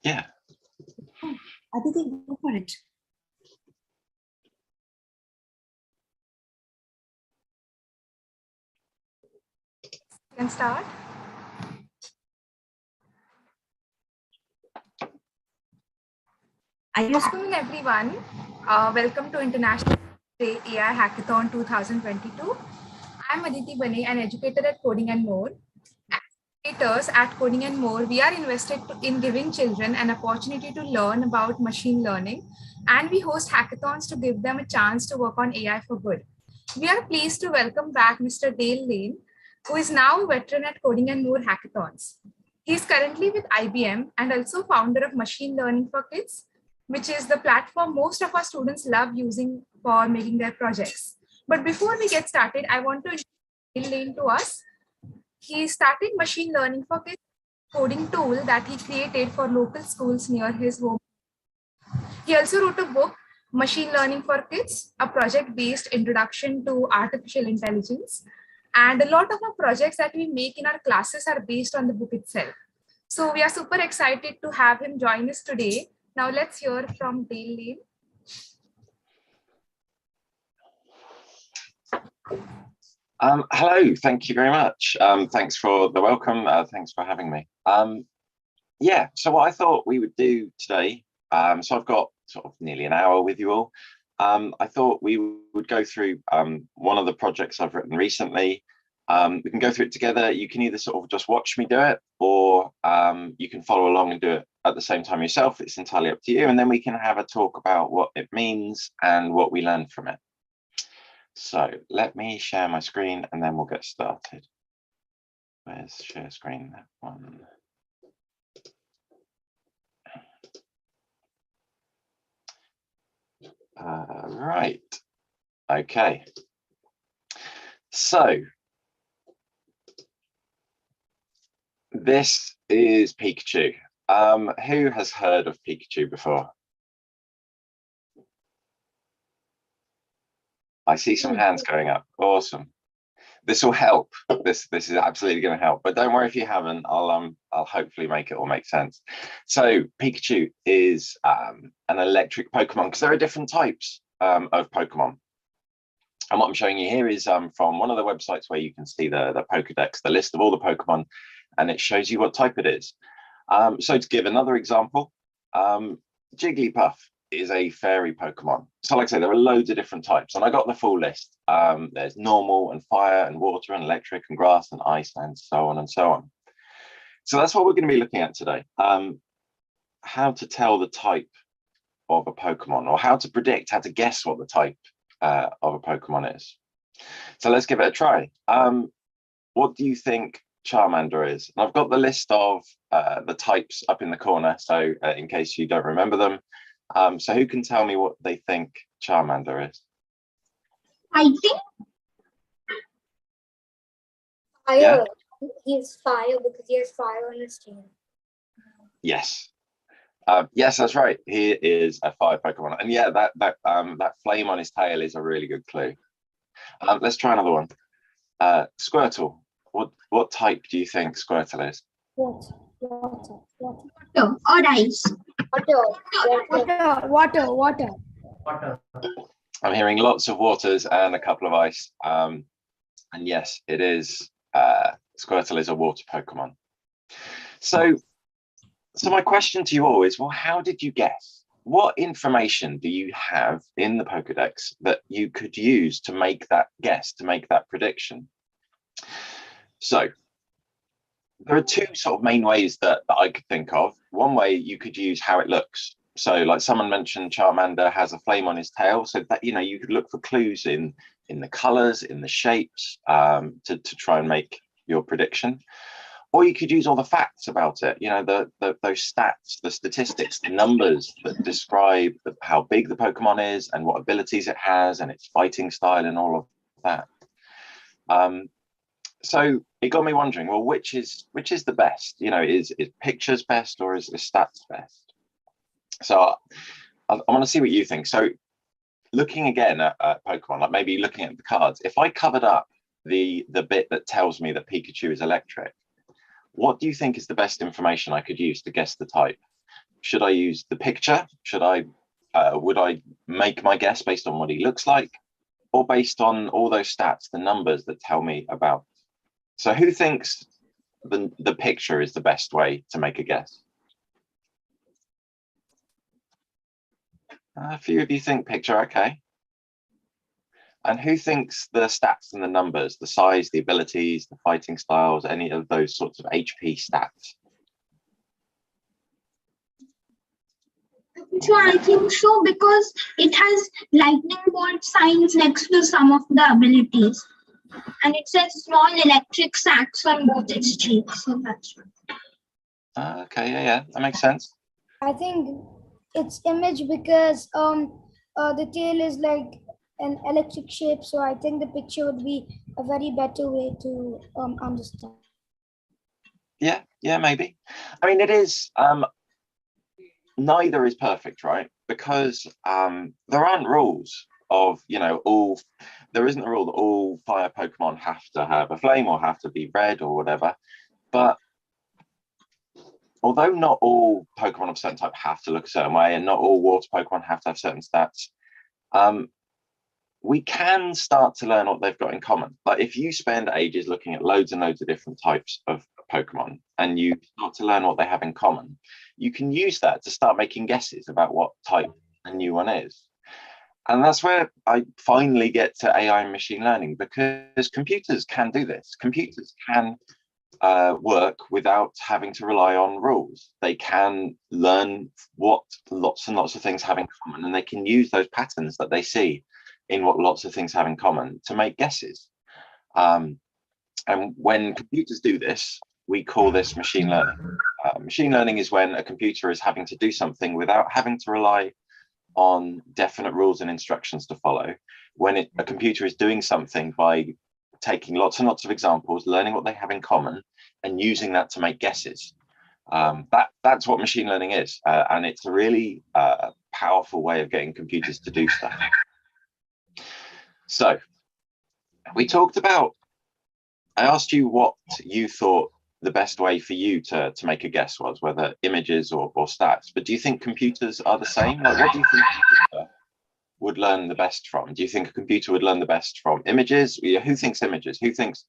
Yeah. Aditi, go for it. Can start. Good afternoon, everyone. Welcome to International AI Hackathon 2022. I'm Aditi Bane, an educator at Coding and More. As educators at Coding and More, we are invested in giving children an opportunity to learn about machine learning, and we host hackathons to give them a chance to work on AI for good. We are pleased to welcome back Mr. Dale Lane, who is now a veteran at Coding and More hackathons. He is currently with IBM and also founder of Machine Learning for Kids, which is the platform most of our students love using for making their projects. But before we get started, I want to introduce Dale Lane to us. He started Machine Learning for Kids coding tool that he created for local schools near his home. He also wrote a book, Machine Learning for Kids, a project-based introduction to artificial intelligence. And a lot of our projects that we make in our classes are based on the book itself. So we are super excited to have him join us today. Now let's hear from Dale Lane. Hello, thank you very much. Thanks for the welcome. Thanks for having me. Yeah, so what I thought we would do today, so I've got sort of nearly an hour with you all. I thought we would go through one of the projects I've written recently. We can go through it together. You can either sort of just watch me do it, or you can follow along and do it at the same time yourself. It's entirely up to you. And then we can have a talk about what it means and what we learned from it. So let me share my screen and then we'll get started. Where's share screen? That one. Right. Okay. So this is Pikachu. Who has heard of Pikachu before? I see some hands going up. Awesome. This will help. This is absolutely going to help. But don't worry if you haven't. I'll hopefully make it all make sense. So Pikachu is an electric Pokemon, because there are different types of Pokemon. And what I'm showing you here is from one of the websites where you can see the Pokedex, the list of all the Pokemon, and it shows you what type it is. So to give another example, Jigglypuff is a fairy Pokemon. So like I say, there are loads of different types, and I got the full list. There's normal and fire and water and electric and grass and ice and so on and so on. So that's what we're going to be looking at today. How to tell the type of a Pokemon, or how to predict, how to guess what the type of a Pokemon is. So let's give it a try. What do you think Charmander is? And I've got the list of the types up in the corner, so in case you don't remember them. So who can tell me what they think Charmander is? I think fire. Yeah? He's fire because he has fire on his tail. Yes. Yes, that's right. He is a fire Pokemon, and yeah, that flame on his tail is a really good clue. Let's try another one. Squirtle. What type do you think Squirtle is? Water or ice. Water. I'm hearing lots of waters and a couple of ice. And yes, it is. Squirtle is a water Pokemon. So my question to you all is, well, how did you guess? What information do you have in the Pokedex that you could use to make that guess, to make that prediction? So there are two sort of main ways that I could think of. One way, you could use how it looks. So like someone mentioned, Charmander has a flame on his tail, so that, you know, you could look for clues in the colors, in the shapes, to try and make your prediction. Or you could use all the facts about it, you know, those stats, the statistics, the numbers that describe how big the Pokemon is and what abilities it has and its fighting style and all of that. So it got me wondering, well, which is the best? You know, is pictures best, or is stats best? So I want to see what you think. So looking again at Pokemon, like maybe looking at the cards, if I covered up the bit that tells me that Pikachu is electric, what do you think is the best information I could use to guess the type? Should I use the picture? Would I make my guess based on what he looks like, or based on all those stats, the numbers that tell me about? So who thinks the picture is the best way to make a guess? A few of you think picture, okay. And who thinks the stats and the numbers, the size, the abilities, the fighting styles, any of those sorts of HP stats? So I think so, because it has lightning bolt signs next to some of the abilities. And it says small electric sacks on both its cheeks. So that's right. Okay, yeah, that makes sense. I think it's image because the tail is like an electric shape, so I think the picture would be a very better way to understand. Yeah, maybe. I mean, it is, neither is perfect, right? Because there aren't rules of, there isn't a rule that all fire Pokemon have to have a flame or have to be red or whatever. But although not all Pokemon of a certain type have to look a certain way, and not all water Pokemon have to have certain stats, we can start to learn what they've got in common. Like if you spend ages looking at loads and loads of different types of Pokemon and you start to learn what they have in common, you can use that to start making guesses about what type a new one is. And that's where I finally get to AI and machine learning, because computers can do this. Computers can work without having to rely on rules. They can learn what lots and lots of things have in common, and they can use those patterns that they see in what lots of things have in common to make guesses. And when computers do this, we call this machine learning. Machine learning is when a computer is having to do something without having to rely on definite rules and instructions to follow. When a computer is doing something by taking lots and lots of examples, learning what they have in common, and using that to make guesses. That's what machine learning is. And it's a really powerful way of getting computers to do stuff. So we talked about, I asked you what you thought the best way for you to make a guess was, whether images or stats. But do you think computers are the same? Like, what do you think would learn the best from? Do you think a computer would learn the best from images? Who thinks images? Who thinks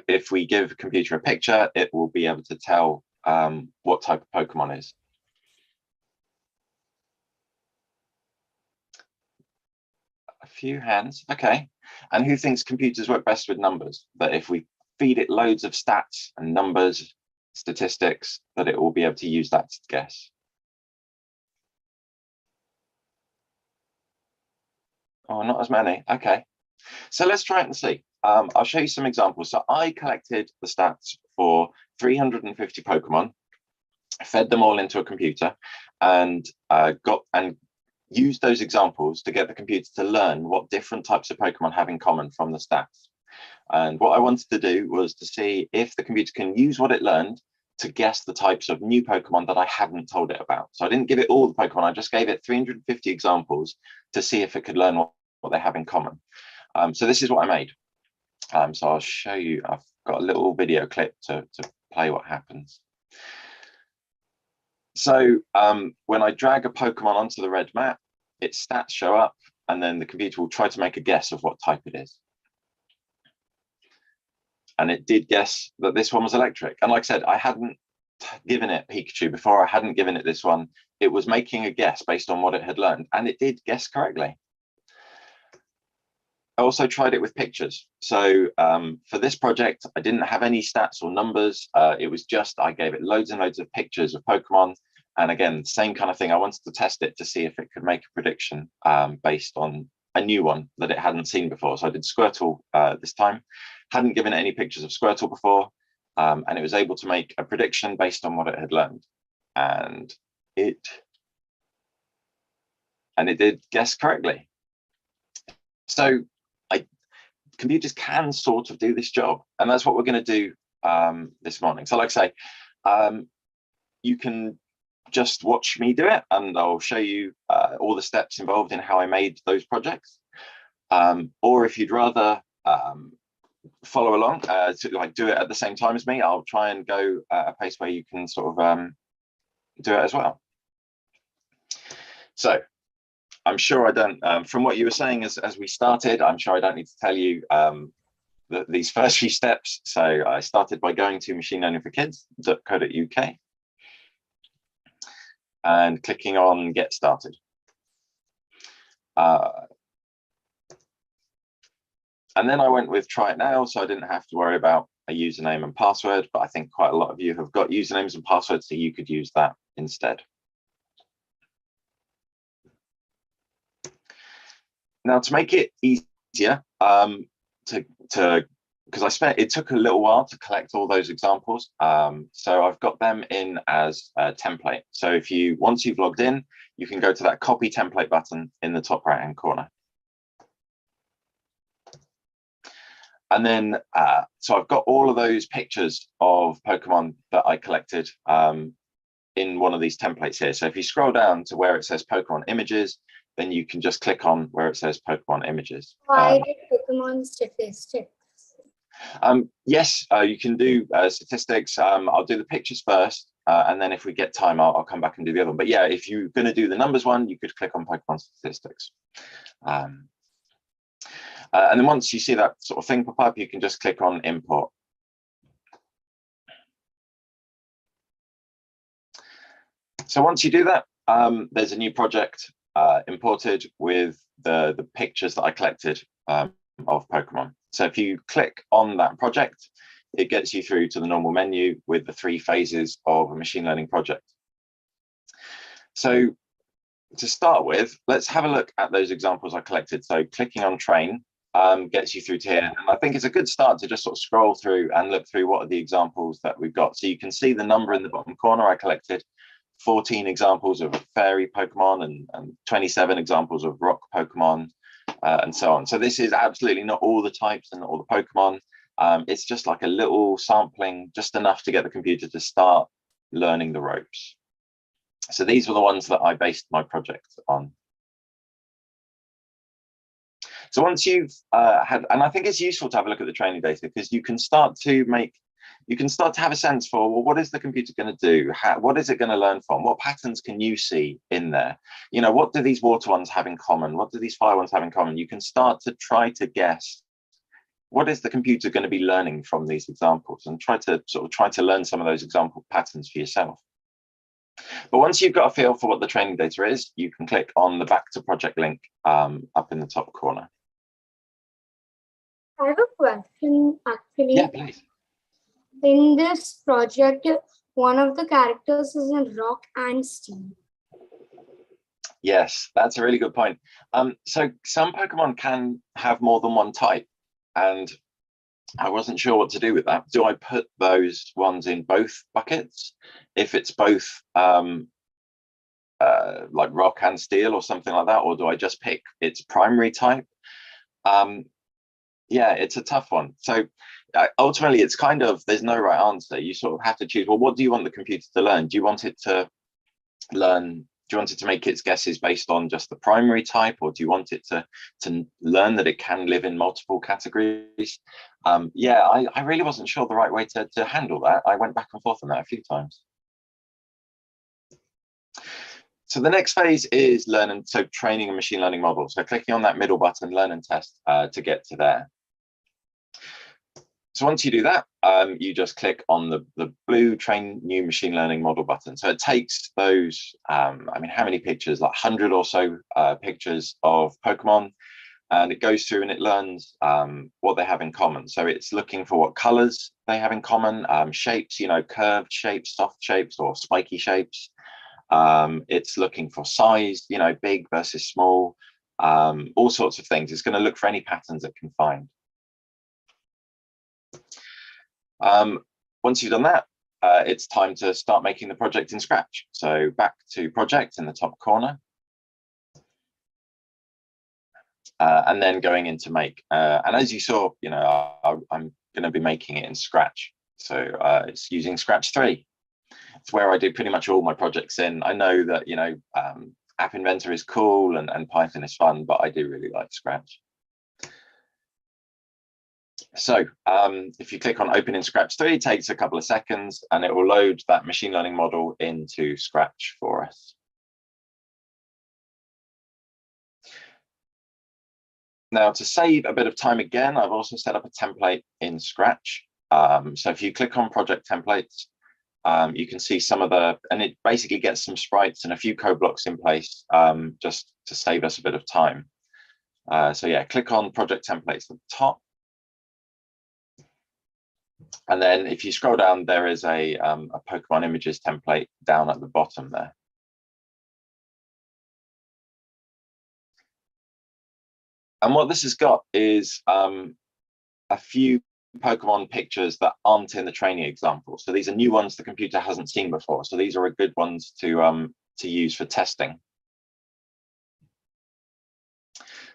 if we give a computer a picture, it will be able to tell what type of Pokemon is? A few hands, okay. And who thinks computers work best with numbers? That if we feed it loads of stats and numbers, statistics, that it will be able to use that to guess? Oh, not as many. Okay. So let's try it and see. I'll show you some examples. So I collected the stats for 350 Pokemon, fed them all into a computer, and used those examples to get the computer to learn what different types of Pokemon have in common from the stats. And what I wanted to do was to see if the computer can use what it learned to guess the types of new Pokemon that I hadn't told it about. So I didn't give it all the Pokemon, I just gave it 350 examples to see if it could learn what they have in common. So this is what I made. So I'll show you, I've got a little video clip to play what happens. So when I drag a Pokemon onto the red map, its stats show up, and then the computer will try to make a guess of what type it is. And it did guess that this one was electric. And like I said, I hadn't given it Pikachu before. I hadn't given it this one. It was making a guess based on what it had learned, and it did guess correctly. I also tried it with pictures. So for this project, I didn't have any stats or numbers. It was just, I gave it loads and loads of pictures of Pokemon. And again, same kind of thing. I wanted to test it to see if it could make a prediction based on a new one that it hadn't seen before. So I did Squirtle this time. Hadn't given it any pictures of Squirtle before. And it was able to make a prediction based on what it had learned. And it did guess correctly. So computers can sort of do this job, and that's what we're going to do this morning. So like I say, you can just watch me do it, and I'll show you all the steps involved in how I made those projects. Or if you'd rather follow along to like do it at the same time as me, I'll try and go at a pace where you can sort of do it as well. So I'm sure I don't, from what you were saying as we started, I'm sure I don't need to tell you these first few steps. So I started by going to machinelearningforkids.co.uk and clicking on Get Started. And then I went with Try It Now, so I didn't have to worry about a username and password, but I think quite a lot of you have got usernames and passwords, so you could use that instead. Now, to make it easier, because it took a little while to collect all those examples, so I've got them in as a template. So once you've logged in, you can go to that copy template button in the top right hand corner. And then, so I've got all of those pictures of Pokemon that I collected in one of these templates here. So if you scroll down to where it says Pokemon Images, then you can just click on where it says Pokemon Images. I did Pokemon statistics. Yes, you can do statistics. I'll do the pictures first, and then if we get time, I'll come back and do the other one. But yeah, if you're going to do the numbers one, you could click on Pokemon Statistics. And then once you see that sort of thing pop up, you can just click on Import. So once you do that, there's a new project imported with the pictures that I collected of Pokemon. So if you click on that project, it gets you through to the normal menu with the 3 phases of a machine learning project. So to start with, let's have a look at those examples I collected. So clicking on Train gets you through to here. And I think it's a good start to just sort of scroll through and look through what are the examples that we've got. So you can see the number in the bottom corner. I collected 14 examples of fairy Pokemon and 27 examples of rock Pokemon and so on. So this is absolutely not all the types and not all the Pokemon. It's just like a little sampling, just enough to get the computer to start learning the ropes. So these were the ones that I based my project on. So once you've and I think it's useful to have a look at the training data, because you can start to have a sense for, well, what is the computer going to do? What is it going to learn from? What patterns can you see in there? You know, what do these water ones have in common? What do these fire ones have in common? You can start to try to guess, what is the computer going to be learning from these examples, and try to learn some of those example patterns for yourself. But once you've got a feel for what the training data is, you can click on the Back to Project link up in the top corner. I have a question, actually. Yeah, please. In this project, one of the characters is in rock and steel. Yes, that's a really good point. So some Pokemon can have more than one type, and I wasn't sure what to do with that. Do I put those ones in both buckets if it's both like rock and steel or something like that, or do I just pick its primary type? Yeah, it's a tough one. So ultimately, it's kind of, there's no right answer. You sort of have to choose, well, what do you want the computer to learn? Do you want it to learn, do you want it to make its guesses based on just the primary type, or do you want it to learn that it can live in multiple categories? Yeah, I really wasn't sure the right way to handle that. I went back and forth on that a few times. So the next phase is training a machine learning model. So clicking on that middle button, learn and test, to get to there. So once you do that, you just click on the blue train new machine learning model button. So it takes those, I mean, how many pictures, like 100 or so pictures of Pokemon, and it goes through and it learns what they have in common. So it's looking for what colors they have in common, shapes, you know, curved shapes, soft shapes, or spiky shapes. It's looking for size, you know, big versus small, all sorts of things. It's going to look for any patterns it can find. Once you've done that, it's time to start making the project in Scratch. So back to project in the top corner. And then going into make. And as you saw, you know, I'm going to be making it in Scratch. So it's using Scratch 3. It's where I do pretty much all my projects in. I know that, you know, App Inventor is cool and Python is fun, but I do really like Scratch. So if you click on open in Scratch 3, it takes a couple of seconds and it will load that machine learning model into Scratch for us. Now, to save a bit of time again, I've also set up a template in Scratch. So if you click on project templates, you can see some of and it basically gets some sprites and a few code blocks in place just to save us a bit of time. So yeah, click on project templates at the top. And then if you scroll down, there is a Pokemon images template down at the bottom there. And what this has got is a few Pokemon pictures that aren't in the training example. So these are new ones the computer hasn't seen before. So these are a good ones to use for testing.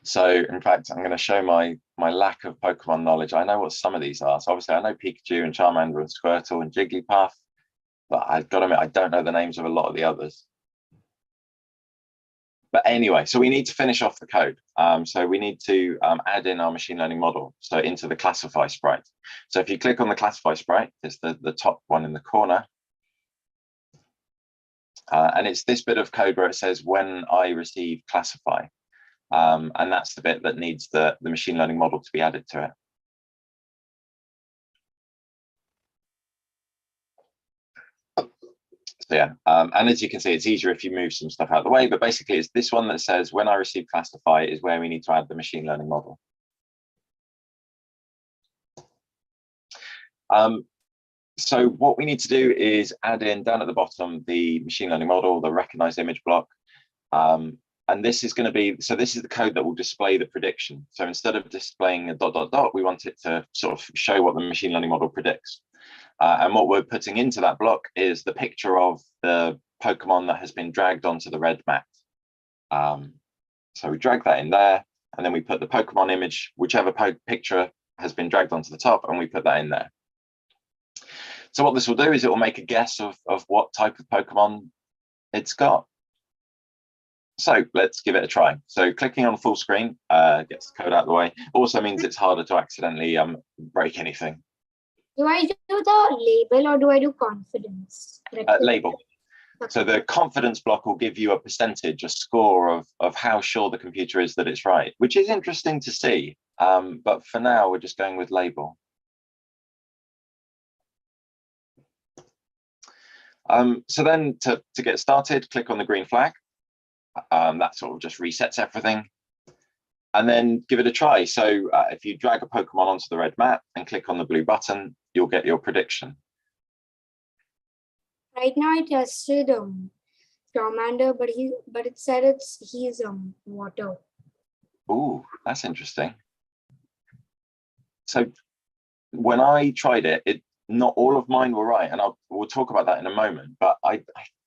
So in fact, I'm going to show my lack of Pokemon knowledge. I know what some of these are. So obviously I know Pikachu and Charmander and Squirtle and Jigglypuff, but I've got to admit, I don't know the names of a lot of the others. But anyway, so we need to finish off the code. So we need to add in our machine learning model, so into the classify sprite. So if you click on the classify sprite, it's the top one in the corner. And it's this bit of code where it says when I receive classify. And that's the bit that needs the machine learning model to be added to it. So yeah, and as you can see, it's easier if you move some stuff out of the way, but basically it's this one that says when I receive classify is where we need to add the machine learning model. So what we need to do is add in down at the bottom the machine learning model, the recognized image block. And this is going to be, so this is the code that will display the prediction. So instead of displaying a ... we want it to sort of show what the machine learning model predicts. And what we're putting into that block is the picture of the Pokemon that has been dragged onto the red mat. So we drag that in there, and then we put the Pokemon image, whichever picture has been dragged onto the top, and we put that in there. So what this will do is it will make a guess of what type of Pokemon it's got. So let's give it a try. So clicking on full screen gets the code out of the way. Also means it's harder to accidentally break anything. Do I do the label or do I do confidence? Label. So the confidence block will give you a percentage, a score of how sure the computer is that it's right, which is interesting to see. But for now, we're just going with label. So then to get started, click on the green flag. That sort of just resets everything. And then give it a try. So if you drag a Pokemon onto the red mat and click on the blue button, you'll get your prediction. Right now I tested Charmander, but it said he's water. Ooh, that's interesting. So when I tried it, not all of mine were right, and we'll talk about that in a moment. But I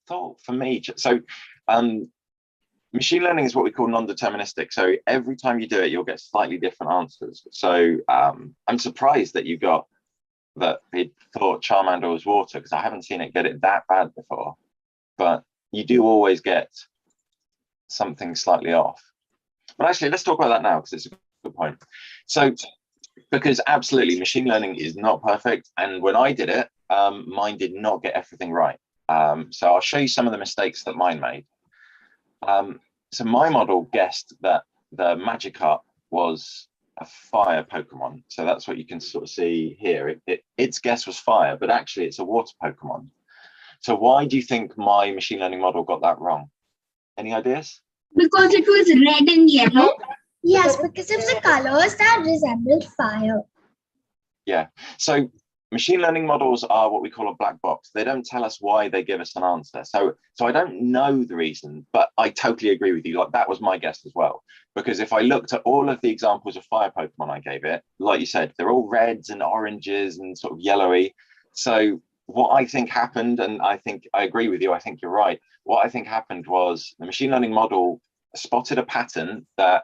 thought for me, so machine learning is what we call non-deterministic. So every time you do it, you'll get slightly different answers. So I'm surprised that you got that it thought Charmander was water, because I haven't seen it get it that bad before. But you do always get something slightly off. But actually, let's talk about that now, because it's a good point. So because absolutely, machine learning is not perfect. And when I did it, mine did not get everything right. So I'll show you some of the mistakes that mine made. So my model guessed that the Magikarp was a fire Pokemon. So that's what you can sort of see here. Its guess was fire, but actually it's a water Pokemon. So why do you think my machine learning model got that wrong? Any ideas? Because it was red and yellow. Yes, because of the colors that resembled fire. Yeah. So machine learning models are what we call a black box. They don't tell us why they give us an answer. So I don't know the reason, but I totally agree with you. Like, that was my guess as well. Because if I looked at all of the examples of fire Pokemon I gave it, like you said, they're all reds and oranges and sort of yellowy. So what I think happened, and I think I agree with you, I think you're right. What I think happened was the machine learning model spotted a pattern that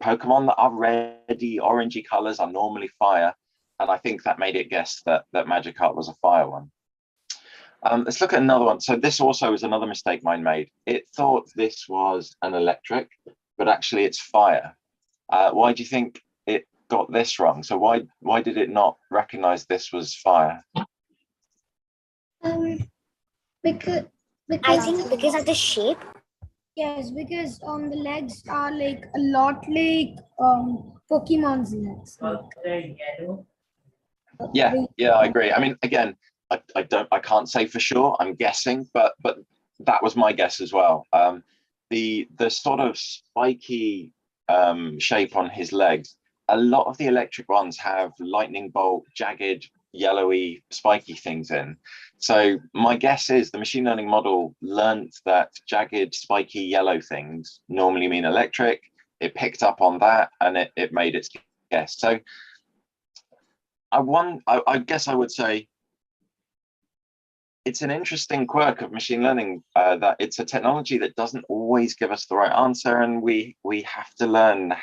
Pokemon that are reddy, orangey colors are normally fire. And I think that made it guess that Magikarp was a fire one. Let's look at another one. So this also is another mistake mine made. It thought this was an electric, but actually it's fire. Why do you think it got this wrong? So why did it not recognize this was fire? Because I think because of the shape. Yes, because the legs are like a lot like Pokemon's legs. Yeah, They- yeah, I agree. I mean, again, I can't say for sure. I'm guessing, but that was my guess as well. The sort of spiky shape on his legs. A lot of the electric ones have lightning bolt, jagged, yellowy, spiky things in. So my guess is the machine learning model learned that jagged, spiky, yellow things normally mean electric. It picked up on that and it made its guess. So I guess I would say it's an interesting quirk of machine learning that it's a technology that doesn't always give us the right answer, and we have to learn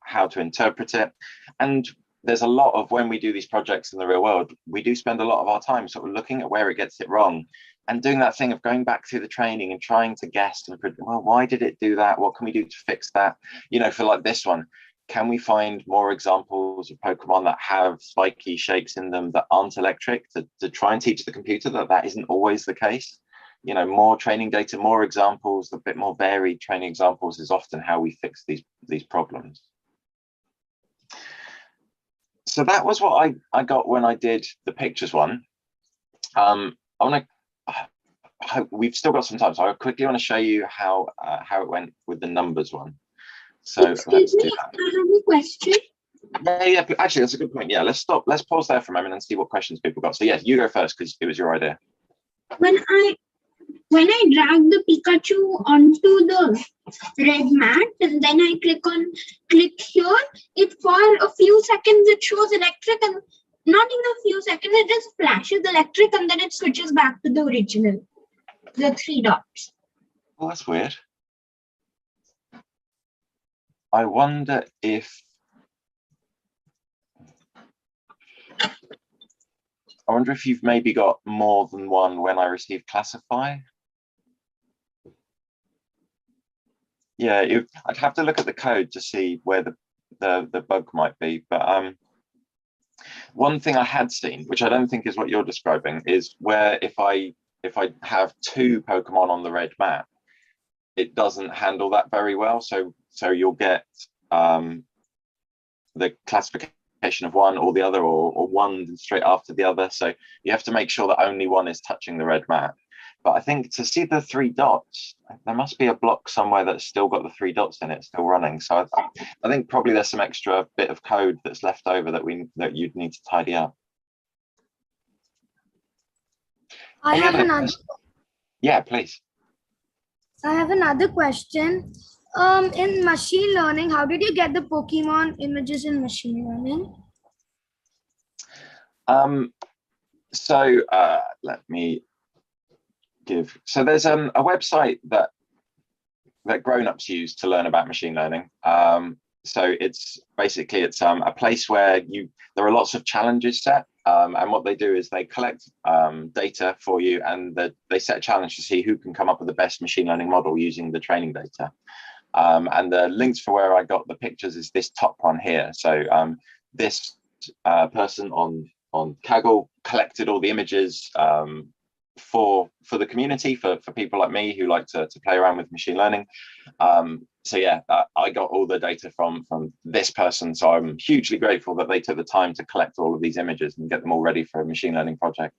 how to interpret it. And there's a lot of, when we do these projects in the real world, we do spend a lot of our time sort of looking at where it gets it wrong and doing that thing of going back through the training and trying to guess and well, why did it do that? What can we do to fix that? You know, for like this one, can we find more examples of Pokemon that have spiky shapes in them that aren't electric to try and teach the computer that that isn't always the case? You know, more training data, more examples, a bit more varied training examples is often how we fix these problems. So that was what I got when I did the pictures one. I want to, we've still got some time, so I quickly want to show you how it went with the numbers one. So Excuse me, I have a question. Yeah, actually, that's a good point. Yeah, let's pause there for a moment and see what questions people got. So yeah, you go first because it was your idea. When I drag the Pikachu onto the red mat and then I click here, it for a few seconds it shows electric, and not in a few seconds, it just flashes electric and then it switches back to the original, the 3 dots. Well, that's weird. I wonder if you've maybe got more than one when I receive classify. Yeah, I'd have to look at the code to see where the bug might be. But one thing I had seen, which I don't think is what you're describing, is where if I have 2 Pokemon on the red map, it doesn't handle that very well. So you'll get the classification of one or the other, or one straight after the other. So you have to make sure that only one is touching the red map. But I think to see the 3 dots, there must be a block somewhere that's still got the 3 dots in it, still running. So I think probably there's some extra bit of code that's left over that you'd need to tidy up. I have another. Yeah, please. I have another question. In machine learning, how did you get the Pokemon images in machine learning? So let me give. So there's a website that grown-ups use to learn about machine learning. So it's basically a place where there are lots of challenges set, and what they do is they collect data for you, and they set a challenge to see who can come up with the best machine learning model using the training data. And the links for where I got the pictures is this top one here. So this person on Kaggle collected all the images for the community, for people like me who like to play around with machine learning. So yeah, I got all the data from this person. So I'm hugely grateful that they took the time to collect all of these images and get them all ready for a machine learning project.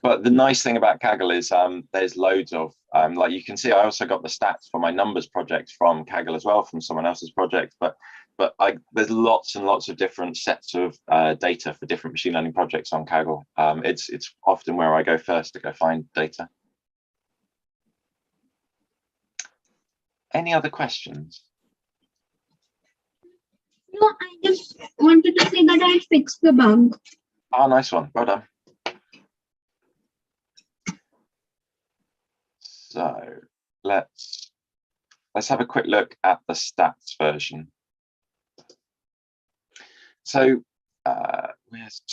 But the nice thing about Kaggle is there's loads of, like you can see, I also got the stats for my numbers project from Kaggle as well, from someone else's project. But there's lots and lots of different sets of data for different machine learning projects on Kaggle. It's often where I go first to go find data. Any other questions? No, I just wanted to say that I fixed the bug. Oh, nice one. Well done. So let's have a quick look at the stats version. So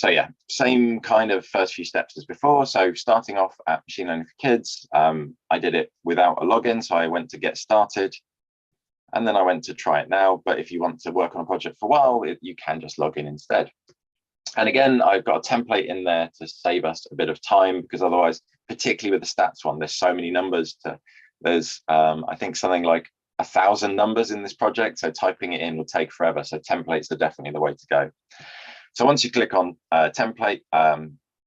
yeah, same kind of first few steps as before. So starting off at Machine Learning for Kids, I did it without a login. So I went to get started and then I went to try it now. But if you want to work on a project for a while, you can just log in instead. And again, I've got a template in there to save us a bit of time, because otherwise particularly with the stats one. There's so many numbers there's I think something like 1,000 numbers in this project, so typing it in will take forever. So templates are definitely the way to go. So once you click on template,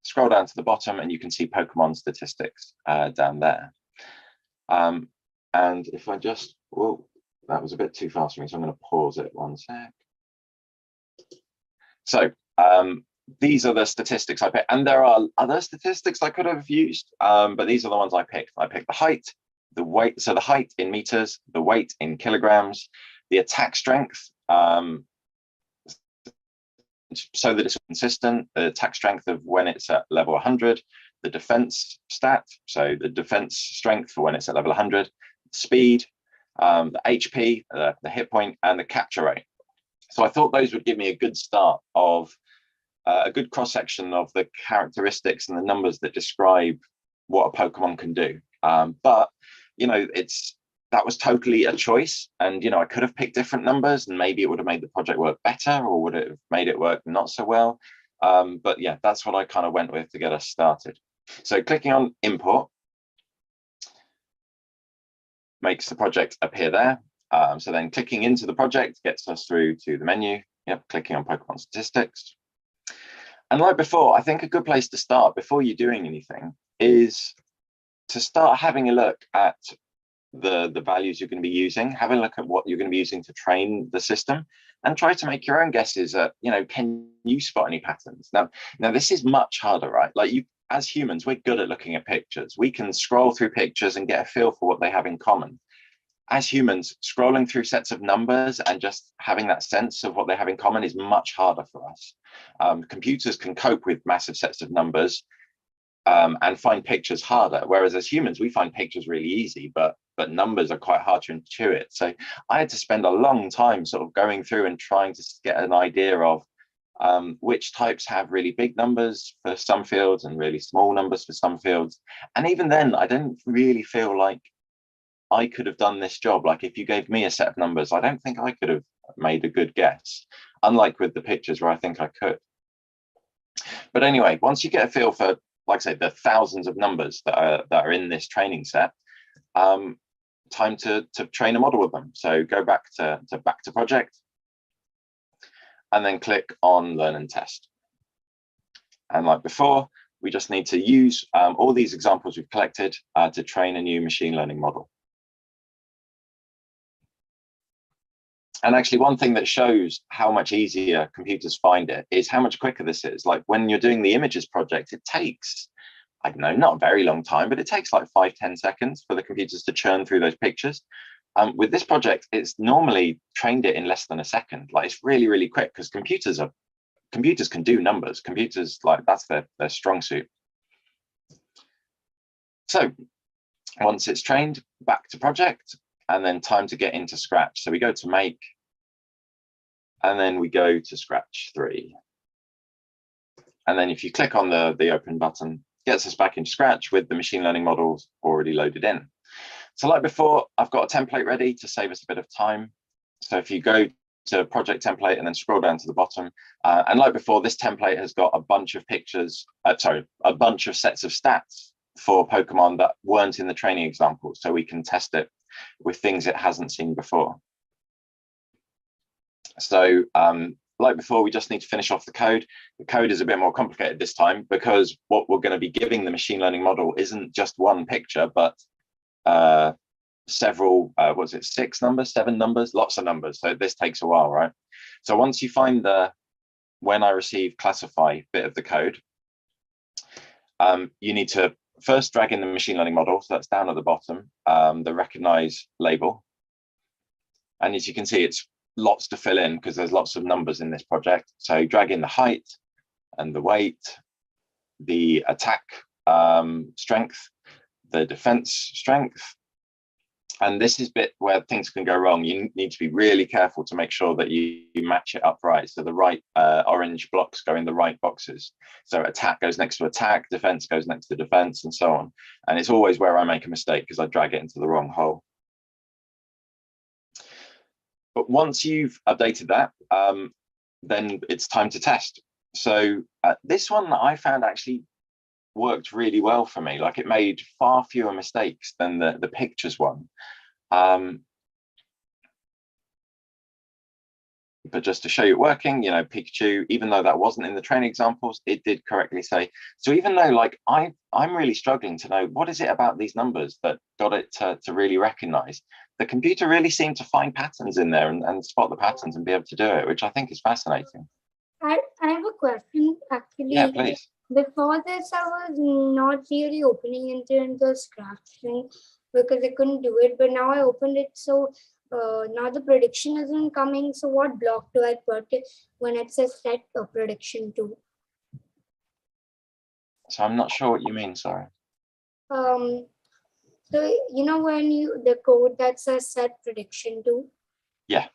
scroll down to the bottom and you can see Pokemon statistics down there. And if I just, whoa, that was a bit too fast for me, so I'm going to pause it 1 sec. So these are the statistics I picked, and there are other statistics I could have used, but these are the ones I picked. I picked the height, the weight, so the height in meters, the weight in kilograms, the attack strength, so that it's consistent, the attack strength of when it's at level 100, the defense stat, so the defense strength for when it's at level 100, speed, the HP, the hit point, and the capture rate. So I thought those would give me a good start of a good cross-section of the characteristics and the numbers that describe what a Pokemon can do. But, you know, that was totally a choice. And, you know, I could have picked different numbers and maybe it would have made the project work better, or would it have made it work not so well. But yeah, that's what I kind of went with to get us started. So clicking on import makes the project appear there. So then clicking into the project gets us through to the menu. Yep, clicking on Pokemon statistics. And like before, I think a good place to start before you're doing anything is to start having a look at the values you're going to be using, have a look at what you're going to be using to train the system, and try to make your own guesses at, you know, can you spot any patterns? Now this is much harder, right? Like, you, as humans, we're good at looking at pictures. We can scroll through pictures and get a feel for what they have in common. As humans, scrolling through sets of numbers and just having that sense of what they have in common is much harder for us. Computers can cope with massive sets of numbers and find pictures harder, whereas as humans, we find pictures really easy, but numbers are quite hard to intuit. So I had to spend a long time sort of going through and trying to get an idea of which types have really big numbers for some fields and really small numbers for some fields. And even then, I didn't really feel like I could have done this job. Like, if you gave me a set of numbers, I don't think I could have made a good guess, unlike with the pictures where I think I could. But anyway, once you get a feel for, like I say, the thousands of numbers that are in this training set, time to train a model with them. So go back to project, and then click on learn and test. And like before, we just need to use all these examples we've collected to train a new machine learning model. And actually, one thing that shows how much easier computers find it is how much quicker this is. Like, when you're doing the images project, it takes, I don't know, not a very long time, but it takes like 5-10 seconds for the computers to churn through those pictures. With this project, it's normally trained it in less than a second. Like, it's really, really quick, because computers can do numbers. Computers, like, that's their strong suit. So once it's trained, back to project, and then time to get into Scratch. So we go to make, and then we go to Scratch 3. And then if you click on the open button, it gets us back into Scratch with the machine learning models already loaded in. So like before, I've got a template ready to save us a bit of time. So if you go to project template and then scroll down to the bottom, and like before, this template has got a bunch of pictures, a bunch of sets of stats for Pokemon that weren't in the training example, so we can test it with things it hasn't seen before. So like before, we just need to finish off the code. The code is a bit more complicated this time, because what we're going to be giving the machine learning model isn't just one picture, but several, was it 6 numbers, 7 numbers, lots of numbers. So this takes a while, right? So once you find the when I receive classify bit of the code, you need to first drag in the machine learning model. So that's down at the bottom, the recognize label. And as you can see, it's lots to fill in because there's lots of numbers in this project. So drag in the height and the weight, the attack strength, the defense strength. And this is bit where things can go wrong. You need to be really careful to make sure that you match it up right. So the right orange blocks go in the right boxes. So attack goes next to attack, defense goes next to defense, and so on. And it's always where I make a mistake because I drag it into the wrong hole. But once you've updated that, then it's time to test. So this one I found actually worked really well for me. Like, it made far fewer mistakes than the pictures one. But just to show you it working, you know, Pikachu, even though that wasn't in the training examples, it did correctly say. So even though, like, I'm really struggling to know what is it about these numbers that got it to really recognize, the computer really seemed to find patterns in there and spot the patterns and be able to do it, which I think is fascinating. I have a question actually. Yeah, please. Before this, I was not really opening into the scratching because I couldn't do it. But now I opened it, so now the prediction isn't coming. So what block do I put when it says set a prediction to? So I'm not sure what you mean, sorry. So you know when the code that says set prediction to? Yeah.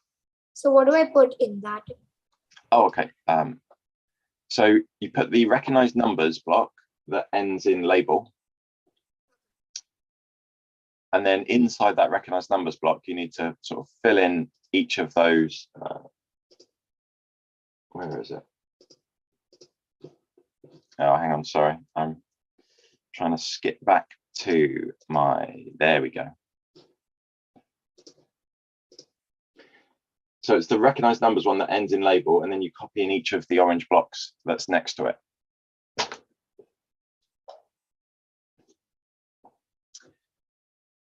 So what do I put in that? Oh, okay. So you put the recognized numbers block that ends in label. And then inside that recognized numbers block, you need to sort of fill in each of those. Where is it? Oh, hang on, sorry. I'm trying to skip back to there we go. So it's the recognized numbers one that ends in label, and then you copy in each of the orange blocks that's next to it.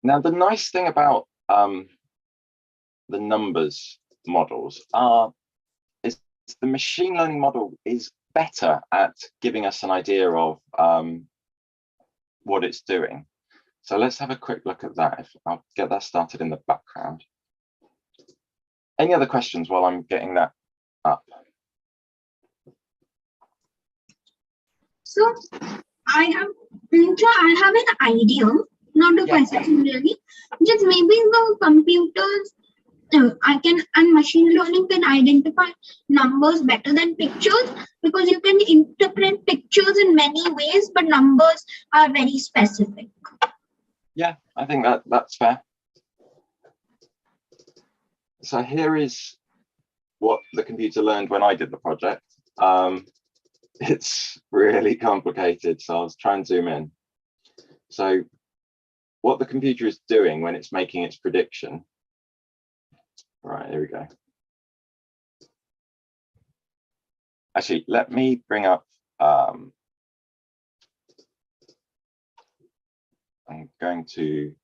Now, the nice thing about the numbers models is the machine learning model is better at giving us an idea of what it's doing. So let's have a quick look at that. I'll get that started in the background. Any other questions while I'm getting that up? So I have an idea, not a question really. Just maybe the computers and machine learning can identify numbers better than pictures, because you can interpret pictures in many ways, but numbers are very specific. Yeah, I think that's fair. So here is what the computer learned when I did the project. It's really complicated, so I'll try and zoom in. So what the computer is doing when it's making its prediction. Right, here we go. Actually, let me bring up, I'm going to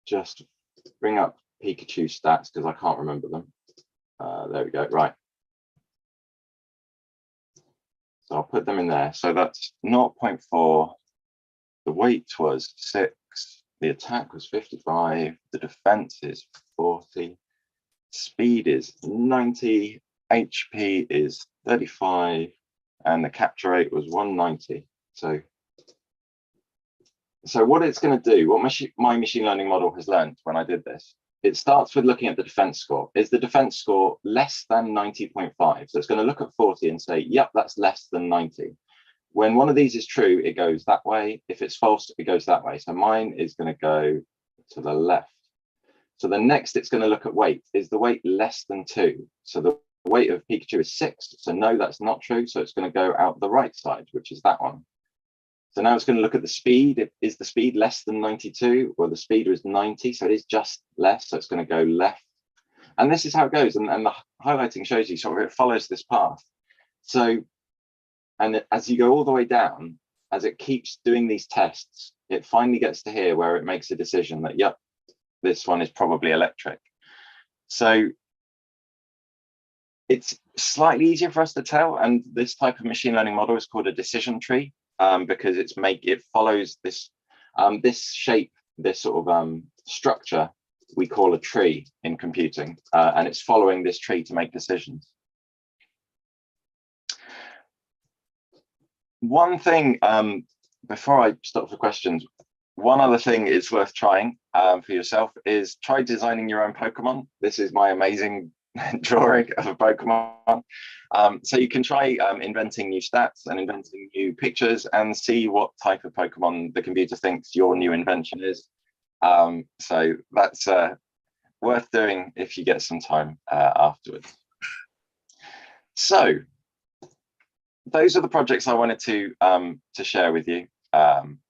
just bring up Pikachu stats because I can't remember them. There we go, right. So I'll put them in there. So that's 0.4, the weight was 6, the attack was 55, the defense is 40, speed is 90, HP is 35, and the capture rate was 190. So what it's going to do, what my machine learning model has learned when I did this, it starts with looking at the defense score. Is the defense score less than 90.5? So it's going to look at 40 and say, yep, that's less than 90. When one of these is true, it goes that way. If it's false, it goes that way. So mine is going to go to the left. So the next it's going to look at weight. Is the weight less than 2? So the weight of Pikachu is 6. So no, that's not true. So it's going to go out the right side, which is that one. So now it's going to look at the speed. Is the speed less than 92? Well, the speed is 90, so it is just less. So it's going to go left. And this is how it goes. And the highlighting shows you sort of it follows this path. So, and as you go all the way down, as it keeps doing these tests, it finally gets to here where it makes a decision that, yep, this one is probably electric. So it's slightly easier for us to tell. And this type of machine learning model is called a decision tree. Because it follows this this shape, this sort of structure we call a tree in computing, and it's following this tree to make decisions. One thing, before I stop for questions, one other thing is worth trying for yourself is try designing your own Pokemon. This is my amazing drawing of a Pokemon. So you can try inventing new stats and inventing new pictures and see what type of Pokemon the computer thinks your new invention is. So that's worth doing if you get some time afterwards. So those are the projects I wanted to share with you.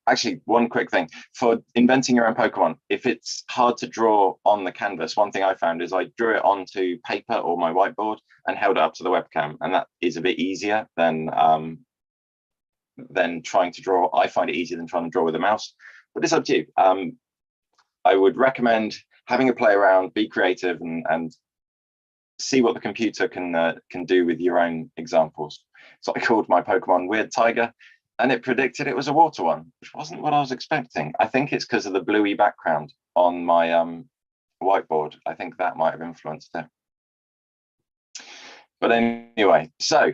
Actually, one quick thing for inventing your own Pokemon. If it's hard to draw on the canvas, one thing I found is I drew it onto paper or my whiteboard and held it up to the webcam, and that is a bit easier than trying to draw. I find it easier than trying to draw with a mouse, but it's up to you. I would recommend having a play around, be creative, and see what the computer can do with your own examples. So I called my Pokemon Weird Tiger, and it predicted it was a water one, which wasn't what I was expecting. I think it's because of the bluey background on my whiteboard. I think that might have influenced it. But anyway, so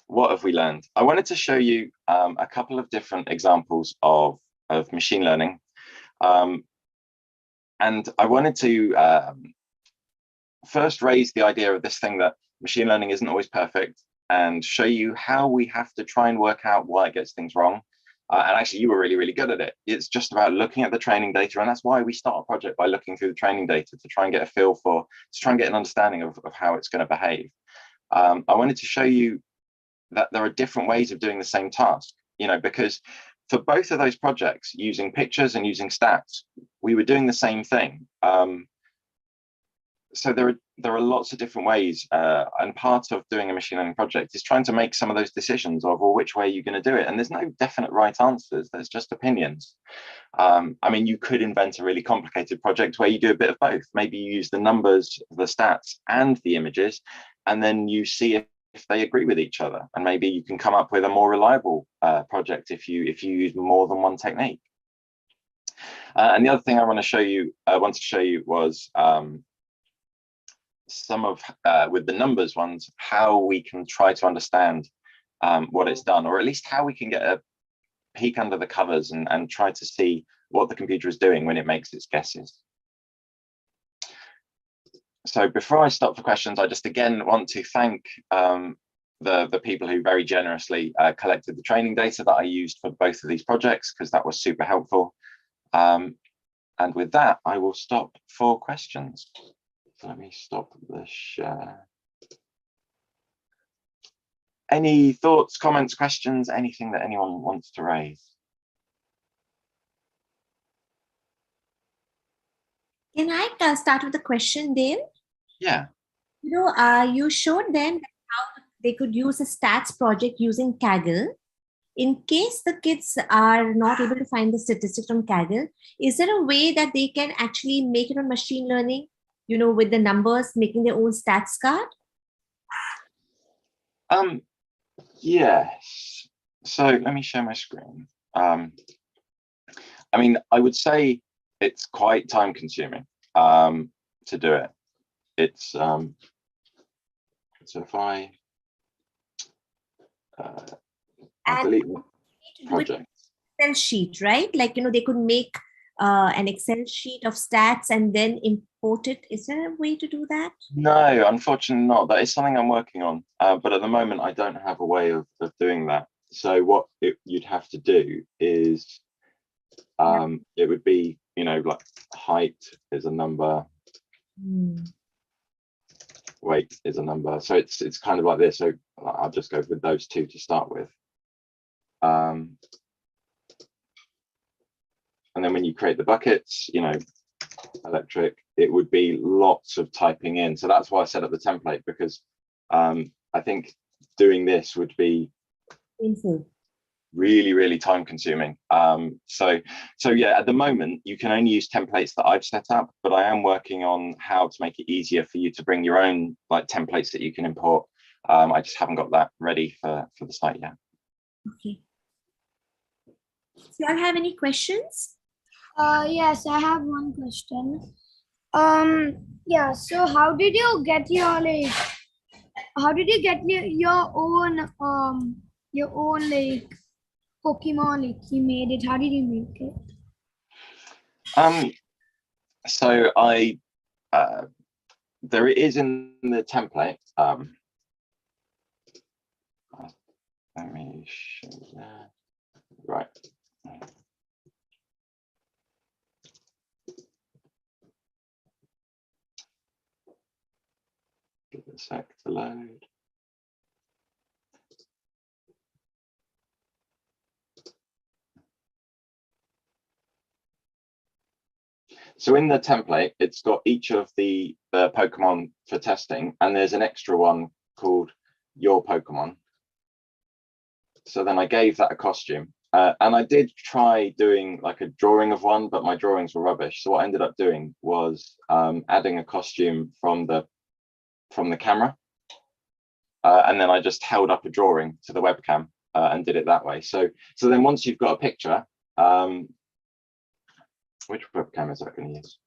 what have we learned? I wanted to show you a couple of different examples of machine learning. And I wanted to first raise the idea of this thing that machine learning isn't always perfect, and show you how we have to try and work out why it gets things wrong. And actually, you were really, really good at it. It's just about looking at the training data. And that's why we start a project by looking through the training data to try and get a feel for, to try and get an understanding of how it's going to behave. I wanted to show you that there are different ways of doing the same task, because for both of those projects, using pictures and using stats, we were doing the same thing. So there are lots of different ways, and part of doing a machine learning project is trying to make some of those decisions of, well, which way you're going to do it. And there's no definite right answers. There's just opinions. I mean, you could invent a really complicated project where you do a bit of both. Maybe you use the numbers, the stats, and the images, and then you see if they agree with each other. And maybe you can come up with a more reliable project if you use more than one technique. And the other thing I wanted to show you was some of with the numbers ones, how we can try to understand what it's done, or at least how we can get a peek under the covers and try to see what the computer is doing when it makes its guesses. So before I stop for questions, I just again want to thank the people who very generously collected the training data that I used for both of these projects, because that was super helpful. And with that, I will stop for questions. So let me stop the share. Any thoughts, comments, questions, anything that anyone wants to raise? Can I start with a question, Dale? Yeah. You showed them how they could use a stats project using Kaggle. In case the kids are not able to find the statistics from Kaggle, is there a way that they can actually make it on machine learning, with the numbers, making their own stats card? Yes. So let me share my screen. I mean, I would say it's quite time consuming to do it. It's so if I delete the project. Excel sheet, right? Like, they could make an Excel sheet of stats and then import it. Is there a way to do that? No, unfortunately not. That is something I'm working on, but at the moment I don't have a way of doing that. So what you'd have to do is it would be, like height is a number, weight is a number. So it's kind of like this. So I'll just go with those two to start with. And then when you create the buckets, electric, it would be lots of typing in. So that's why I set up the template, because I think doing this would be really, really time consuming. So yeah, at the moment, you can only use templates that I've set up, but I am working on how to make it easier for you to bring your own templates that you can import. I just haven't got that ready for the site yet. Okay. Do you all have any questions? Yes, I have one question. Yeah, so how did you get your own Pokemon, you made it? How did you make it? So there it is in the template. Let me show that. Right. Give it a sec to load. So in the template, it's got each of the Pokemon for testing, and there's an extra one called Your Pokemon. So then I gave that a costume, and I did try doing like a drawing of one, but my drawings were rubbish. So what I ended up doing was adding a costume from the camera, and then I just held up a drawing to the webcam and did it that way. So then once you've got a picture, which webcam is that going to use?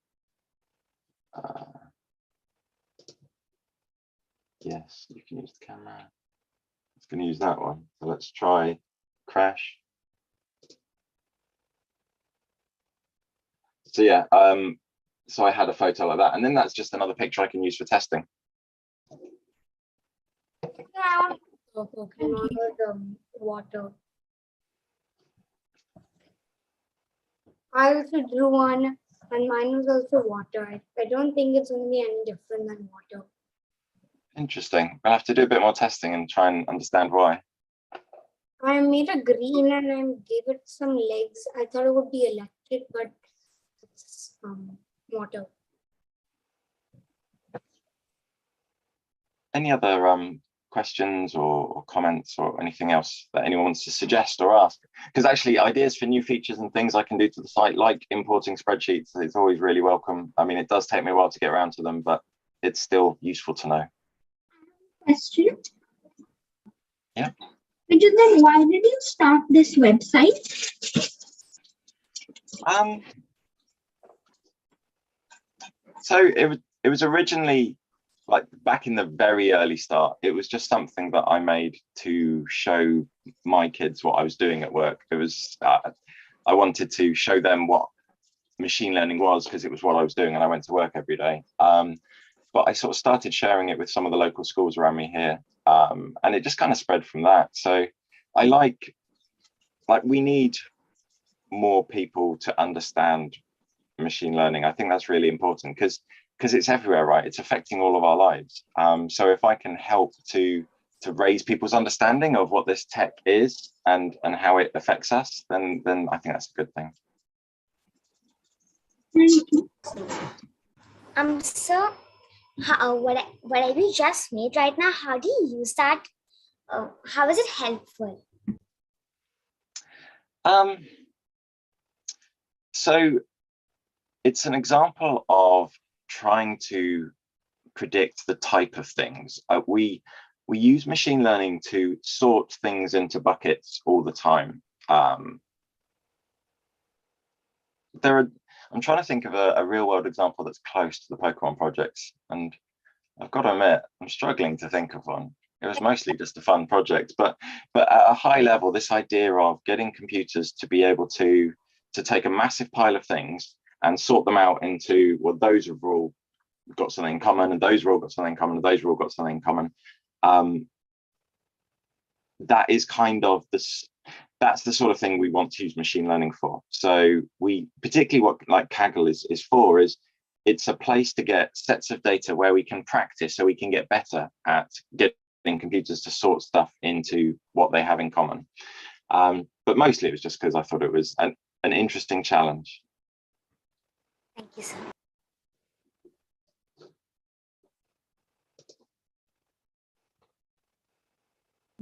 Yes, you can use the camera. It's going to use that one. So let's try crash. So yeah, so I had a photo like that, and then that's just another picture I can use for testing. Pokemon with water. I also drew one, and mine was also water. I don't think it's going to be any different than water. Interesting. I'll have to do a bit more testing and try and understand why. I made a green and I gave it some legs. I thought it would be electric, but it's water. Any other questions or comments or anything else that anyone wants to suggest or ask? Because actually ideas for new features and things I can do to the site, like importing spreadsheets, it's always really welcome. I mean, it does take me a while to get around to them, but it's still useful to know. Question. Yeah. Then why did you start this website? So it was originally, like back in the very early start, it was just something that I made to show my kids what I was doing at work. It was I wanted to show them what machine learning was, because it was what I was doing and I went to work every day. But I sort of started sharing it with some of the local schools around me here, and it just kind of spread from that. So I like we need more people to understand machine learning. I think that's really important because it's everywhere, right? It's affecting all of our lives. So if I can help to raise people's understanding of what this tech is and how it affects us, then I think that's a good thing. So what we just made right now, how do you use that? How is it helpful? So it's an example of trying to predict the type of things. We use machine learning to sort things into buckets all the time. I'm trying to think of a real world example that's close to the Pokemon projects, and I've got to admit, I'm struggling to think of one. It was mostly just a fun project, but at a high level, this idea of getting computers to be able to take a massive pile of things and sort them out into, well, those have all got something in common, and those have all got something in common, and those have all got something in common. That is kind of that's the sort of thing we want to use machine learning for. So we, particularly what like Kaggle is for, is it's a place to get sets of data where we can practice, so we can get better at getting computers to sort stuff into what they have in common. But mostly it was just because I thought it was an interesting challenge. Thank you, sir.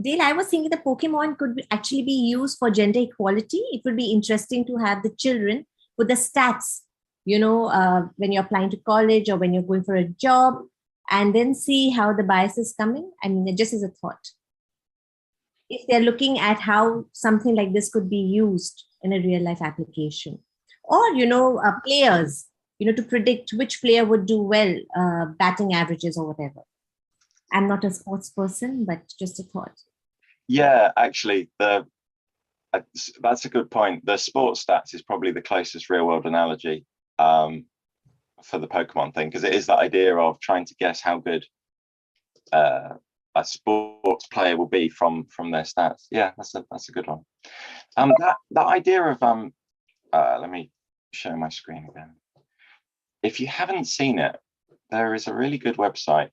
Dale, I was thinking the Pokemon could actually be used for gender equality. It would be interesting to have the children with the stats, when you're applying to college or when you're going for a job, and then see how the bias is coming. I mean, it just is a thought. If they're looking at how something like this could be used in a real life application, or, players, to predict which player would do well, batting averages or whatever. I'm not a sports person, but just a thought. Yeah, actually, that's a good point. The sports stats is probably the closest real world analogy for the Pokemon thing, because it is that idea of trying to guess how good a sports player will be from their stats. Yeah, that's a good one. That idea of let me show my screen again. If you haven't seen it, there is a really good website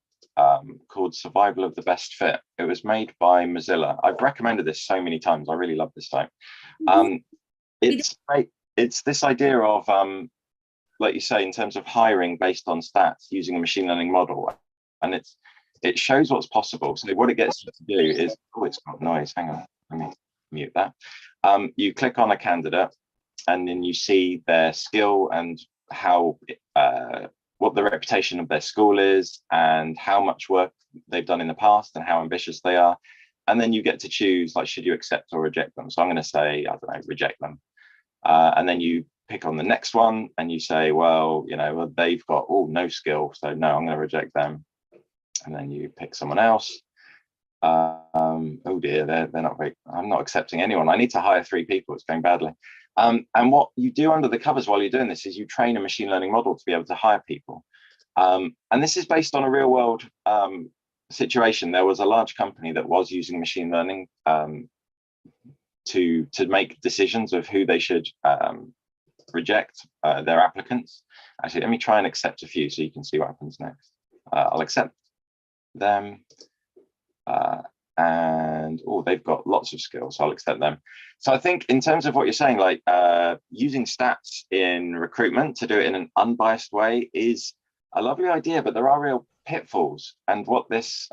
called Survival of the Best Fit. It was made by Mozilla. I've recommended this so many times. I really love this site. It's this idea of like you say, in terms of hiring based on stats using a machine learning model, and it shows what's possible. So what it gets you to do is, oh, it's got noise. Hang on, let me mute that. You click on a candidate, and then you see their skill and how what the reputation of their school is, and how much work they've done in the past, and how ambitious they are. And then you get to choose, like, should you accept or reject them? So I'm going to say, I don't know, reject them. And then you pick on the next one, and you say, well, you know, well, they've got no skill, so no, I'm going to reject them. And then you pick someone else. Oh dear, they're not very. I'm not accepting anyone. I need to hire 3 people. It's going badly. And what you do under the covers while you're doing this is you train a machine learning model to be able to hire people. And this is based on a real world situation. There was a large company that was using machine learning to make decisions of who they should reject their applicants. Actually, let me try and accept a few so you can see what happens next. I'll accept them. And they've got lots of skills, so I'll accept them. So I think in terms of what you're saying, like using stats in recruitment to do it in an unbiased way is a lovely idea, but there are real pitfalls. And what this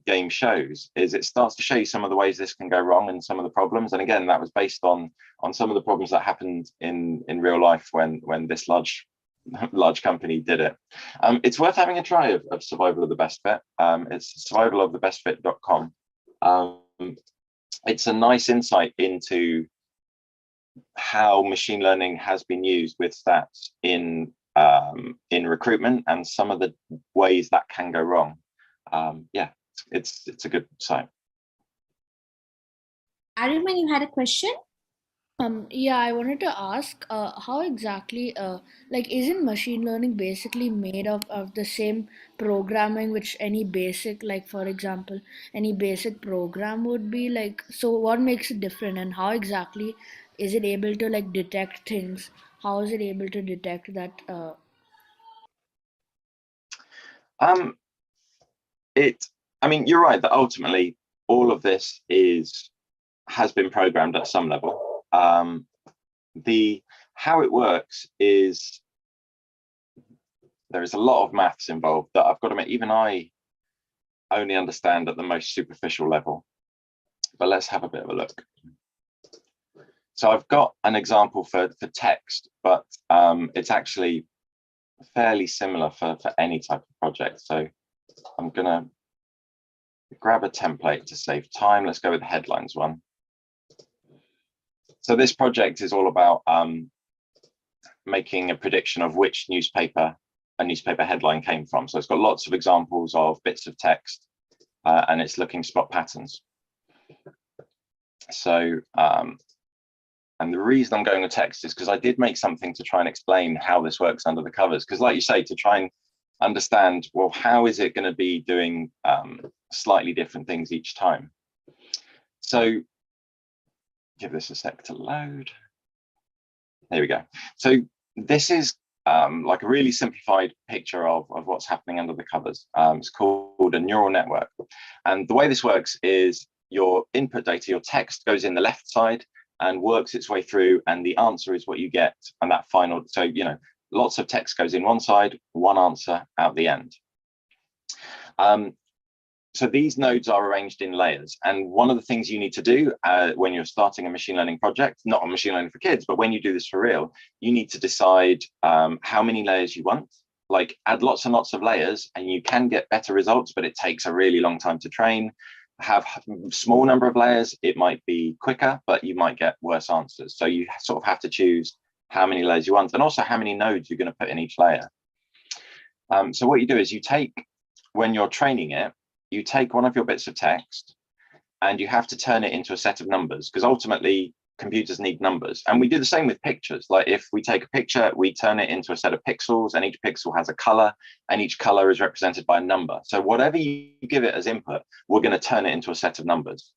game shows is it starts to show you some of the ways this can go wrong and some of the problems. And again, that was based on some of the problems that happened in real life when this large company did it. It's worth having a try of Survival of the Best Fit. It's survivalofthebestfit.com. It's a nice insight into how machine learning has been used with stats in recruitment and some of the ways that can go wrong. Yeah, it's a good site. Ariman, you had a question? Yeah, I wanted to ask how exactly, like, isn't machine learning basically made of the same programming which any basic, like, for example, any basic program would be like? So what makes it different, and how exactly is it able to, like, detect things? How is it able to detect that? I mean, you're right that ultimately all of this has been programmed at some level. How it works is there is a lot of maths involved that I've got to admit, even I only understand at the most superficial level. But let's have a bit of a look. So I've got an example for text, but it's actually fairly similar for any type of project. So I'm gonna grab a template to save time. Let's go with the headlines one. So this project is all about making a prediction of which newspaper a newspaper headline came from. So it's got lots of examples of bits of text, and it's looking to spot patterns. So, and the reason I'm going with text is because I did make something to try and explain how this works under the covers. Because like you say, to try and understand, well, how is it going to be doing slightly different things each time? So give this a sec to load. There we go. So this is like a really simplified picture of what's happening under the covers. It's called a neural network. And the way this works is your input data, your text goes in the left side and works its way through, and the answer is what you get. And that final, so, you know, lots of text goes in one side, one answer out the end. So these nodes are arranged in layers. And one of the things you need to do when you're starting a machine learning project, not on machine learning for kids, but when you do this for real, you need to decide how many layers you want. Like, add lots and lots of layers and you can get better results, but it takes a really long time to train. Have a small number of layers, it might be quicker, but you might get worse answers. So you sort of have to choose how many layers you want and also how many nodes you're going to put in each layer. So what you do is you take, when you're training it, you take one of your bits of text and you have to turn it into a set of numbers, because ultimately computers need numbers. And we do the same with pictures. Like, if we take a picture, we turn it into a set of pixels, and each pixel has a color, and each color is represented by a number. So whatever you give it as input, we're going to turn it into a set of numbers.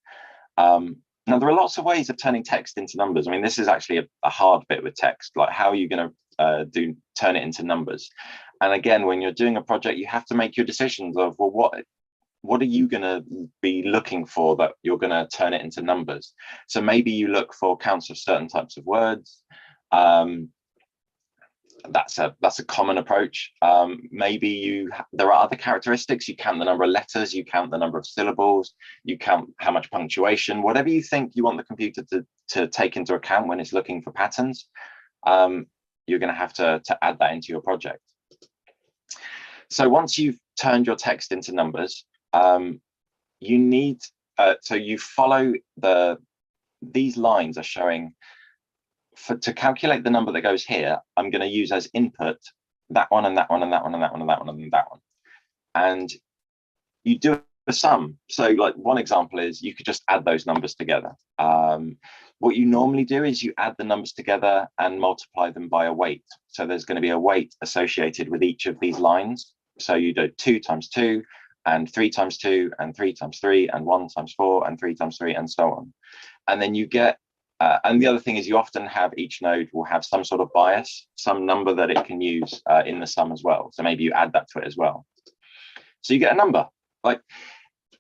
Now, there are lots of ways of turning text into numbers. I mean, this is actually a hard bit with text. Like, how are you going to turn it into numbers? And again, when you're doing a project, you have to make your decisions of, well, what are you going to be looking for that you're going to turn it into numbers? So maybe you look for counts of certain types of words. that's a common approach. Maybe there are other characteristics. You count the number of letters, you count the number of syllables, you count how much punctuation, whatever you think you want the computer to take into account when it's looking for patterns. You're going to have to add that into your project. So once you've turned your text into numbers, you need so you follow these lines are showing. To calculate the number that goes here, I'm going to use as input that one and that one and that one and that one and that one and that one. And you do a sum. So like one example is you could just add those numbers together. What you normally do is you add the numbers together and multiply them by a weight. So there's going to be a weight associated with each of these lines. So you do 2 times 2 and 3 times 2 and 3 times 3 and 1 times 4 and 3 times 3 and so on. And then you get and the other thing is you often have each node will have some sort of bias, some number that it can use in the sum as well. So maybe you add that to it as well. So you get a number. Like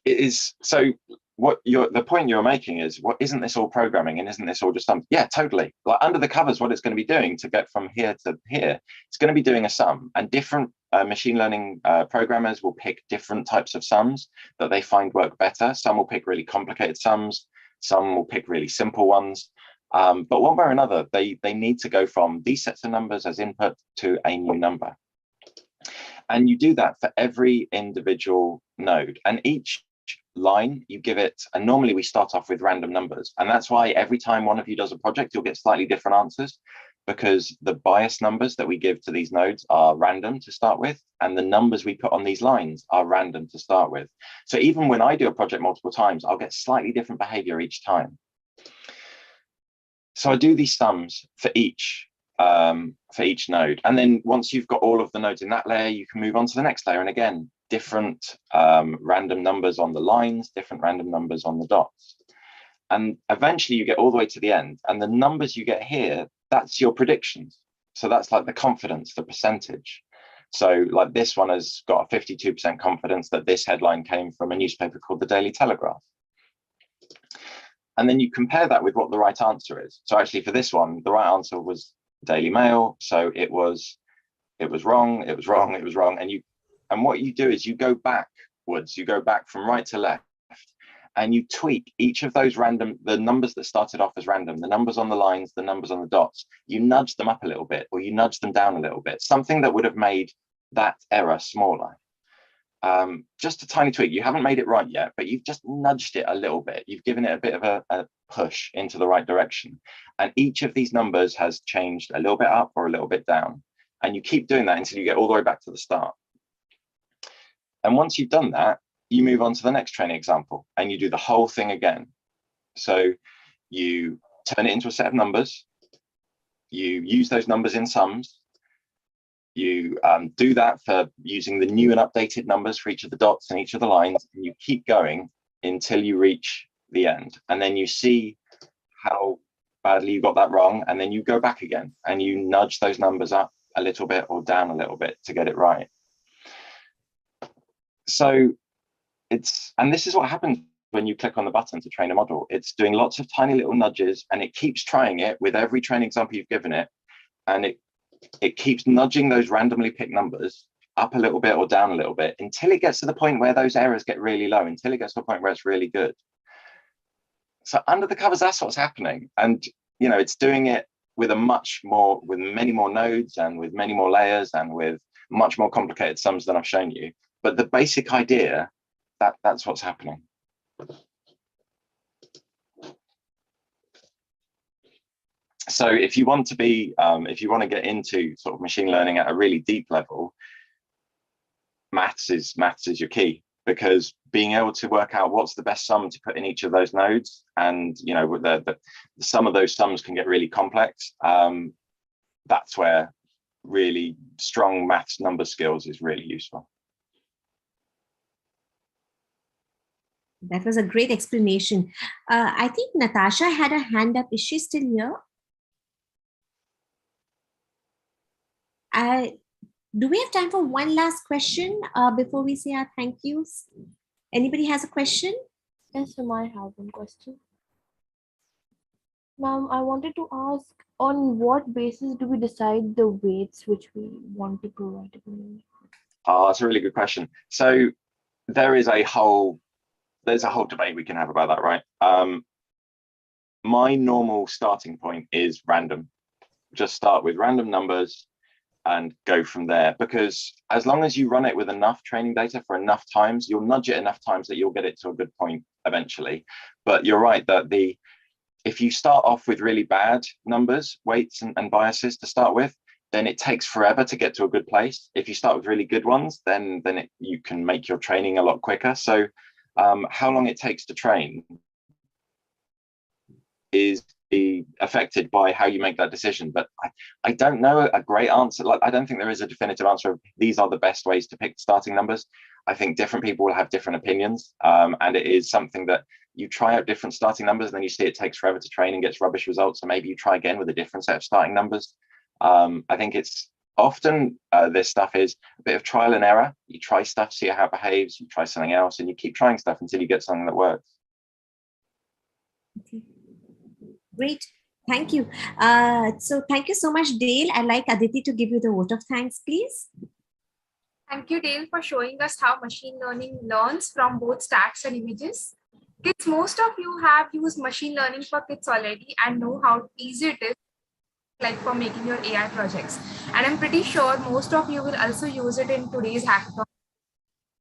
it is. So what the point you're making is, what isn't this all programming and isn't this all just sum? Yeah, totally. Like under the covers, what it's going to be doing to get from here to here, it's going to be doing a sum. And different machine learning programmers will pick different types of sums that they find work better. Some will pick really complicated sums. Some will pick really simple ones, but one way or another, they need to go from these sets of numbers as input to a new number. And you do that for every individual node. And each line, you give it, and normally we start off with random numbers. And that's why every time one of you does a project, you'll get slightly different answers, because the bias numbers that we give to these nodes are random to start with, and the numbers we put on these lines are random to start with. So even when I do a project multiple times, I'll get slightly different behavior each time. So I do these sums for each node. And then once you've got all of the nodes in that layer, you can move on to the next layer. And again, different random numbers on the lines, different random numbers on the dots. And eventually you get all the way to the end. And the numbers you get here, that's your predictions. So that's like the confidence, the percentage. So like this one has got a 52% confidence that this headline came from a newspaper called the Daily Telegraph. And then you compare that with what the right answer is. So actually for this one, the right answer was Daily Mail. So it was wrong, it was wrong, it was wrong. And what you do is you go backwards, you go back from right to left, and you tweak each of those the numbers that started off as random, the numbers on the lines, the numbers on the dots, you nudge them up a little bit, or you nudge them down a little bit, something that would have made that error smaller. Just a tiny tweak. You haven't made it right yet, but you've just nudged it a little bit. You've given it a bit of a push into the right direction. And each of these numbers has changed a little bit up or a little bit down. And you keep doing that until you get all the way back to the start. And once you've done that, you move on to the next training example and you do the whole thing again. So you turn it into a set of numbers. You use those numbers in sums. You do that for using the new and updated numbers for each of the dots and each of the lines, and you keep going until you reach the end. And then you see how badly you got that wrong, and then you go back again and you nudge those numbers up a little bit or down a little bit to get it right. So and this is what happens when you click on the button to train a model. It's doing lots of tiny little nudges, and it keeps trying it with every training example you've given it, and it keeps nudging those randomly picked numbers up a little bit or down a little bit until it gets to the point where those errors get really low, until it gets to a point where it's really good. So under the covers, that's what's happening. And it's doing it with many more nodes and with many more layers and with much more complicated sums than I've shown you. But the basic idea, that's what's happening. So if you want to get into sort of machine learning at a really deep level, maths is your key, because being able to work out what's the best sum to put in each of those nodes, and some of those sums can get really complex. That's where really strong maths number skills is really useful. That was a great explanation. I think Natasha had a hand up. Is she still here? Do we have time for one last question before we say our thank yous? Anybody has a question? Yes, so I have one question. Ma'am, I wanted to ask, on what basis do we decide the weights which we want to provide? Oh, that's a really good question. So there's a whole debate we can have about that, right? My normal starting point is random. Just start with random numbers and go from there, because as long as you run it with enough training data for enough times, you'll nudge it enough times that you'll get it to a good point eventually. But you're right that if you start off with really bad numbers, weights and biases to start with, then it takes forever to get to a good place. If you start with really good ones, then you can make your training a lot quicker. So how long it takes to train is affected by how you make that decision. But I don't know a great answer. Like, I don't think there is a definitive answer of these are the best ways to pick starting numbers. I think different people will have different opinions, and it is something that you try out different starting numbers, and then you see it takes forever to train and gets rubbish results. So maybe you try again with a different set of starting numbers. I think it's often this stuff is a bit of trial and error. You try stuff, see how it behaves, you try something else, and you keep trying stuff until you get something that works. Okay. Great. Thank you. So thank you so much, Dale. I'd like Aditi to give you the vote of thanks, please. Thank you, Dale, for showing us how machine learning learns from both stats and images. Kids, most of you have used machine learning for kids already and know how easy it is, like for making your AI projects. And I'm pretty sure most of you will also use it in today's hackathon.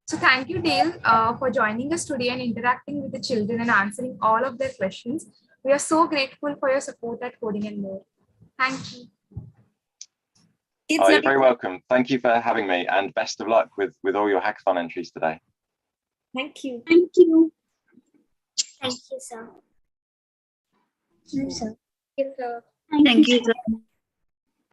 So thank you, Dale, for joining us today and interacting with the children and answering all of their questions. We are so grateful for your support at Coding and More. Thank you. Oh, you're very welcome. Thank you for having me, and best of luck with all your hackathon entries today. Thank you. Thank you. Thank you, sir. Yes, sir. Thank you, sir.